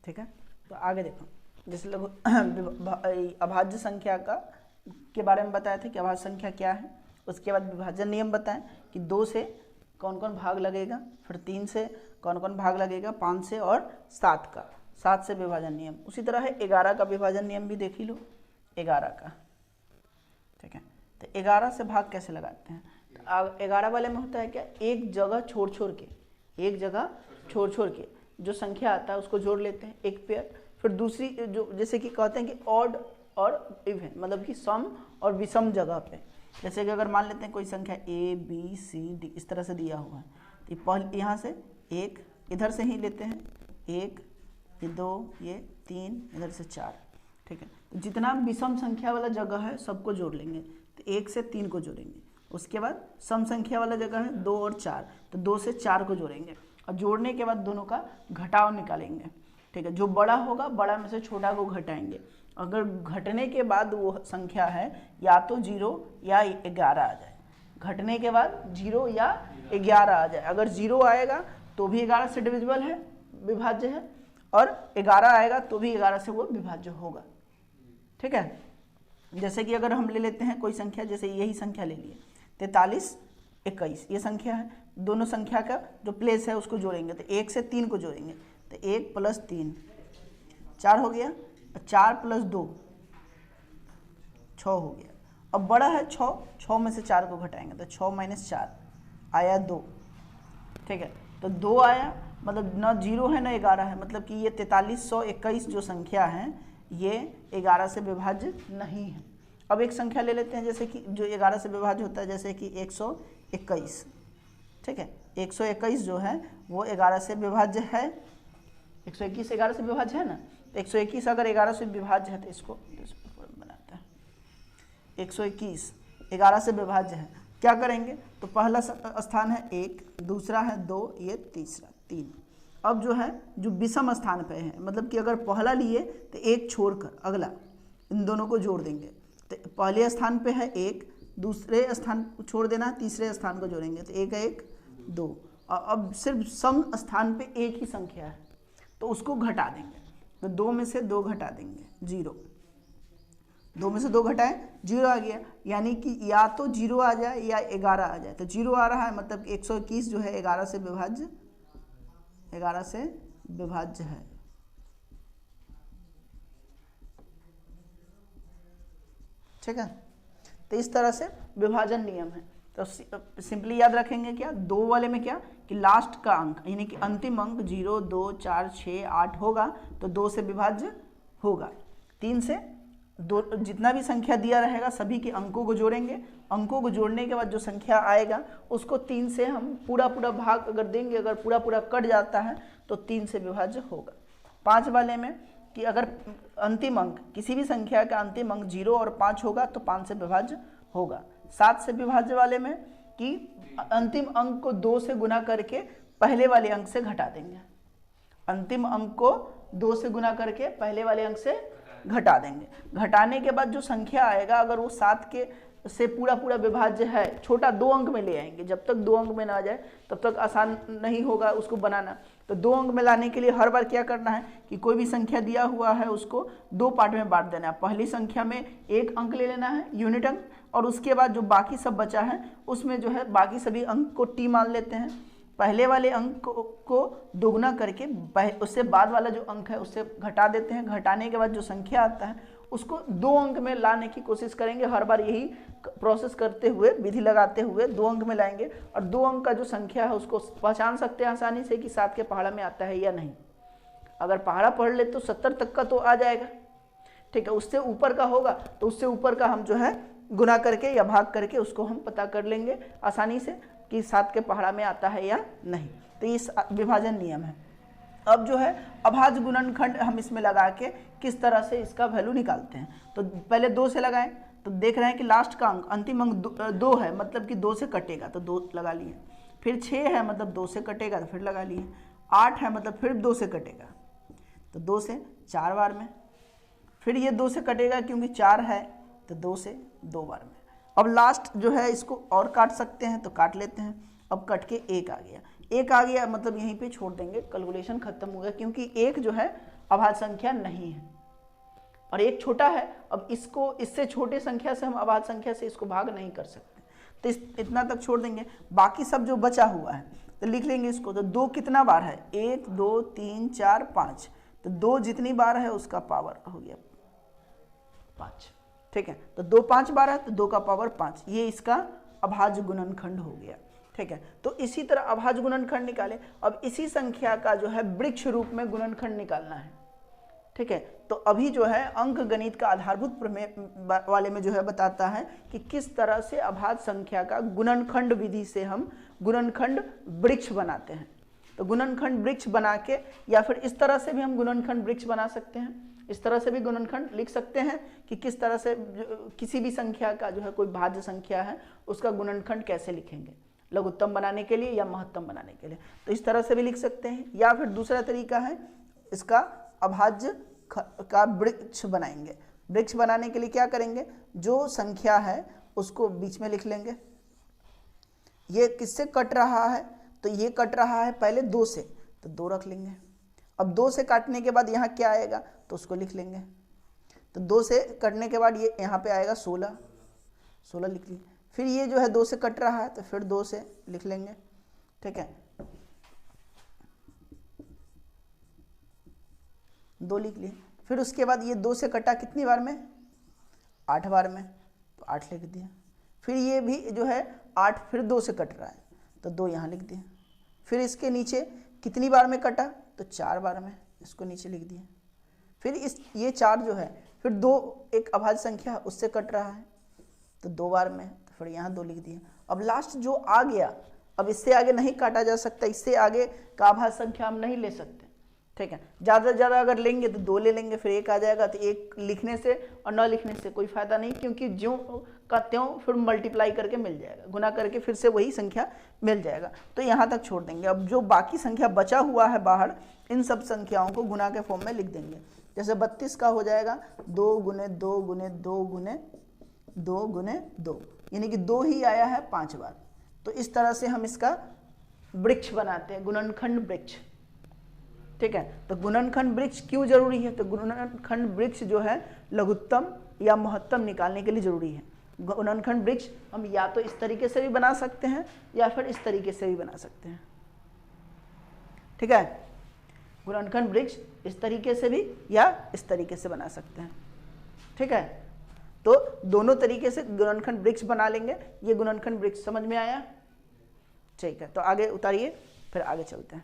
ठीक है। तो आगे देखो, जैसे लोग अभाज्य संख्या के बारे में बताए थे कि अभाज्य संख्या क्या है। उसके बाद विभाजन नियम बताएं कि 2 से कौन कौन भाग लगेगा, फिर 3 से कौन कौन भाग लगेगा, 5 से और 7 का, 7 से विभाजन नियम। उसी तरह है 11 का विभाजन नियम भी देख ही लो, 11 का, ठीक है। तो 11 से भाग कैसे लगाते हैं, तो 11 वाले में होता है क्या, एक जगह छोड़ छोड़ के, एक जगह छोड़ छोड़ के जो संख्या आता है उसको जोड़ लेते हैं एक पेयर, फिर दूसरी जो जैसे कि कहते हैं कि ऑड और इवन, मतलब कि सम और विषम जगह पे, जैसे कि अगर मान लेते हैं कोई संख्या A B C D इस तरह से दिया हुआ है, तो पहले यहाँ से एक, इधर से ही लेते हैं 1, ये 2, ये 3, इधर से 4, ठीक है। तो जितना विषम संख्या वाला जगह है सबको जोड़ लेंगे, तो 1 से 3 को जोड़ेंगे। उसके बाद सम संख्या वाला जगह है 2 और 4, तो 2 से 4 को जोड़ेंगे, और जोड़ने के बाद दोनों का घटाव निकालेंगे, ठीक है। जो बड़ा होगा, बड़ा में से छोटा को घटाएंगे। अगर घटने के बाद वो संख्या है या तो 0 या 11 आ जाए, घटने के बाद 0 या 11 आ जाए। अगर 0 आएगा तो भी 11 से डिविजिबल है, विभाज्य है, और 11 आएगा तो भी 11 से वो विभाज्य होगा, ठीक है। जैसे कि अगर हम ले लेते हैं कोई संख्या, जैसे यही संख्या ले लिए 43, 21, ये संख्या है, दोनों संख्या का जो प्लेस है उसको जोड़ेंगे, तो 1 से 3 को जोड़ेंगे, तो 1 + 3 4 हो गया, 4 + 2 6 हो गया। अब बड़ा है 6 में से 4 को घटाएंगे, तो 6 - 4 आया 2, ठीक है। तो 2 आया, मतलब ना 0 है ना 11 है, मतलब कि ये 4321 जो संख्या है ये 11 से विभाज्य नहीं है। अब एक संख्या ले लेते हैं जैसे कि जो 11 से विभाज्य होता है, जैसे कि 121, ठीक है। 121 जो है वो 11 से विभाज्य है, 121 11 से विभाज्य है ना, तो 121 अगर 11 से विभाज्य है तो इसको बनाते हैं, 121 11 से विभाज्य है, क्या करेंगे, तो पहला स्थान है 1, दूसरा है 2, ये तीसरा 3। अब जो है जो विषम स्थान पे है, मतलब कि अगर पहला लिए तो एक छोड़कर अगला, इन दोनों को जोड़ देंगे, तो पहले स्थान पे है 1, दूसरे स्थान को छोड़ देना, तीसरे स्थान को जोड़ेंगे, तो 1 1 2, और अब सिर्फ सम स्थान पे एक ही संख्या है तो उसको घटा देंगे, तो 2 में से 2 घटा देंगे 0, 2 में से 2 घटाएं 0 आ गया, यानी कि या तो 0 आ जाए या 11 आ जाए। तो 0 आ रहा है, मतलब 121 जो है 11 से विभाज्य, 11 से विभाज्य है, ठीक है। तो इस तरह से विभाजन नियम है। तो सिंपली याद रखेंगे क्या, 2 वाले में क्या कि लास्ट का अंक यानी कि अंतिम अंक 0 2 4 6 8 होगा तो 2 से विभाज्य होगा। 3 से 2 जितना भी संख्या दिया रहेगा सभी के अंकों को जोड़ेंगे, अंकों को जोड़ने के बाद जो संख्या आएगा उसको 3 से हम पूरा भाग अगर देंगे, अगर पूरा कट जाता है तो 3 से विभाज्य होगा। 5 वाले में कि अगर अंतिम अंक किसी भी संख्या का अंतिम अंक 0 और 5 होगा तो 5 से विभाज्य होगा। 7 से विभाज्य वाले में कि अंतिम अंक को 2 से गुना करके पहले वाले अंक से घटा देंगे, अंतिम अंक को 2 से गुना करके पहले वाले अंक से घटा देंगे। घटाने के बाद जो संख्या आएगा अगर वो 7 के से पूरा विभाज्य है, छोटा 2 अंक में ले आएंगे, जब तक 2 अंक में ना आ जाए तब तक आसान नहीं होगा उसको बनाना। तो 2 अंक में लाने के लिए हर बार क्या करना है कि कोई भी संख्या दिया हुआ है उसको 2 पार्ट में बांट देना है। पहली संख्या में 1 अंक ले लेना है, यूनिट अंक, और उसके बाद जो बाकी सब बचा है उसमें जो है बाकी सभी अंक को टी मान लेते हैं। पहले वाले अंक को दोगुना करके उससे बाद वाला जो अंक है उससे घटा देते हैं। घटाने के बाद जो संख्या आता है उसको 2 अंक में लाने की कोशिश करेंगे। हर बार यही प्रोसेस करते हुए, विधि लगाते हुए 2 अंक में लाएंगे, और 2 अंक का जो संख्या है उसको पहचान सकते हैं आसानी से कि 7 के पहाड़ा में आता है या नहीं। अगर पहाड़ा पढ़ ले तो 70 तक का तो आ जाएगा, ठीक है। उससे ऊपर का होगा तो उससे ऊपर का हम जो है गुना करके या भाग करके उसको हम पता कर लेंगे आसानी से कि 7 के पहाड़ा में आता है या नहीं। तो इस विभाजन नियम है। अब जो है अभाज्य गुणनखंड हम इसमें लगा के किस तरह से इसका वैल्यू निकालते हैं। तो पहले 2 से लगाएं तो देख रहे हैं कि लास्ट का अंक अंतिम अंक 2 है, मतलब कि 2 से कटेगा तो 2 लगा लिए। फिर 6 है मतलब 2 से कटेगा तो फिर लगा लिए। 8 है मतलब फिर 2 से कटेगा तो 2 से 4 बार में। फिर ये 2 से कटेगा क्योंकि 4 है तो 2 से 2 बार में। अब लास्ट जो है इसको और काट सकते हैं तो काट लेते हैं। अब कट के 1 आ गया, 1 आ गया मतलब यहीं पे छोड़ देंगे, कैलकुलेशन खत्म हो गया, क्योंकि 1 जो है अभाज्य संख्या नहीं है, और एक छोटा है। अब इसको इससे छोटे संख्या से हम अभाज्य संख्या से इसको भाग नहीं कर सकते, तो इतना तक छोड़ देंगे। बाकी सब जो बचा हुआ है तो लिख लेंगे इसको। तो 2 कितना बार है, 1 2 3 4 5, तो 2 जितनी बार है उसका पावर हो गया 5, ठीक है। तो 2 5 बार है तो 2 का पावर 5, ये इसका अभाज्य गुणनखंड हो गया, ठीक है। तो इसी तरह अभाज्य गुणनखंड निकाले। अब इसी संख्या का जो है वृक्ष रूप में गुणनखंड निकालना है, ठीक है। तो अभी जो है अंक गणित का आधारभूत प्रमेय वाले में जो है बताता है कि किस तरह से अभाज्य संख्या का गुणनखंड विधि से हम गुणनखंड वृक्ष बनाते हैं। तो गुणनखंड वृक्ष बना के, या फिर इस तरह से भी हम गुणनखंड वृक्ष बना सकते हैं, इस तरह से भी गुणनखंड लिख सकते हैं कि किस तरह से किसी भी संख्या का जो है कोई भाज्य संख्या है उसका गुणनखंड कैसे लिखेंगे, लघुत्तम बनाने के लिए या महत्तम बनाने के लिए। तो इस तरह से भी लिख सकते हैं, या फिर दूसरा तरीका है इसका अभाज्य का वृक्ष बनाएंगे। वृक्ष बनाने के लिए क्या करेंगे, जो संख्या है उसको बीच में लिख लेंगे। ये किससे कट रहा है, तो ये कट रहा है पहले 2 से, तो 2 रख लेंगे। अब 2 से काटने के बाद यहाँ क्या आएगा तो उसको लिख लेंगे। तो 2 से कटने के बाद ये यहाँ पे आएगा 16 लिख लीजिए। फिर ये जो है 2 से कट रहा है तो फिर 2 से लिख लेंगे, ठीक है, 2 लिख लिए। फिर उसके बाद ये 2 से कटा कितनी बार में, 8 बार में, तो 8 लिख दिया। फिर ये भी जो है 8 फिर 2 से कट रहा है तो 2 यहाँ लिख दिया। फिर इसके नीचे कितनी बार में कटा, तो 4 बार में, इसको नीचे लिख दिया। फिर ये 4 जो है फिर 2 एक अभाज्य संख्या उससे कट रहा है तो 2 बार में, तो फिर यहाँ 2 लिख दिया। अब लास्ट जो आ गया, अब इससे आगे नहीं काटा जा सकता, इससे आगे का अभाज्य संख्या हम नहीं ले सकते, ठीक है। ज़्यादा से ज़्यादा अगर लेंगे तो 2 ले लेंगे, फिर 1 आ जाएगा। तो 1 लिखने से और न लिखने से कोई फायदा नहीं, क्योंकि ज्यों का त्यों फिर मल्टीप्लाई करके मिल जाएगा, गुना करके फिर से वही संख्या मिल जाएगा। तो यहाँ तक छोड़ देंगे। अब जो बाकी संख्या बचा हुआ है बाहर, इन सब संख्याओं को गुना के फॉर्म में लिख देंगे। जैसे 32 का हो जाएगा 2 गुने 2 गुने 2 गुने 2 गुने 2, यानी कि 2 ही आया है 5 बार। तो इस तरह से हम इसका वृक्ष बनाते हैं, गुणनखंड वृक्ष, ठीक है। तो गुणनखंड वृक्ष क्यों जरूरी है, तो गुणनखंड वृक्ष जो है लघुत्तम या महत्तम निकालने के लिए जरूरी है। गुणनखंड वृक्ष हम या तो इस तरीके से भी बना सकते हैं या फिर इस तरीके से भी बना सकते हैं, ठीक है। गुणनखंड वृक्ष इस तरीके से भी या इस तरीके से बना सकते हैं, ठीक है। तो दोनों तरीके से गुणनखंड वृक्ष बना लेंगे। ये गुणनखंड वृक्ष समझ में आया, ठीक है। तो आगे उतारिए, फिर आगे चलते हैं।